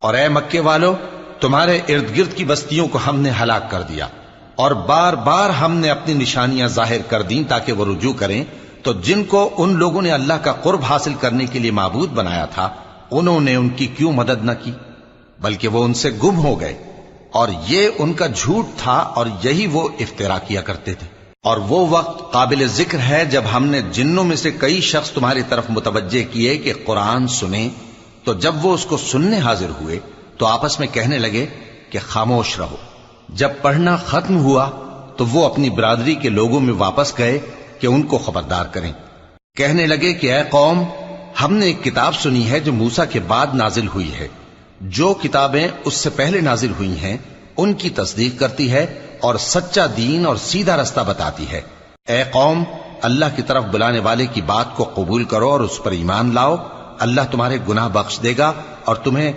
اور اے مکے والو، تمہارے ارد گرد کی بستیوں کو ہم نے ہلاک کر دیا، اور بار بار ہم نے اپنی نشانیاں ظاہر کر دیں تاکہ وہ رجوع کریں، تو جن کو ان لوگوں نے اللہ کا قرب حاصل کرنے کے لیے معبود بنایا تھا، انہوں نے ان کی کیوں مدد نہ کی، بلکہ وہ ان سے گم ہو گئے، اور یہ ان کا جھوٹ تھا اور یہی وہ افترا کیا کرتے تھے۔ اور وہ وقت قابل ذکر ہے جب ہم نے جنوں میں سے کئی شخص تمہاری طرف متوجہ کیے کہ قرآن سنیں، تو جب وہ اس کو سننے حاضر ہوئے تو آپس میں کہنے لگے کہ خاموش رہو۔ جب پڑھنا ختم ہوا تو وہ اپنی برادری کے لوگوں میں واپس گئے کہ ان کو خبردار کریں۔ کہنے لگے کہ اے قوم، ہم نے ایک کتاب سنی ہے جو موسیٰ کے بعد نازل ہوئی ہے، جو کتابیں اس سے پہلے نازل ہوئی ہیں ان کی تصدیق کرتی ہے اور سچا دین اور سیدھا رستہ بتاتی ہے۔ اے قوم، اللہ کی طرف بلانے والے کی بات کو قبول کرو اور اس پر ایمان لاؤ، اللہ تمہارے گناہ بخش دے گا اور تمہیں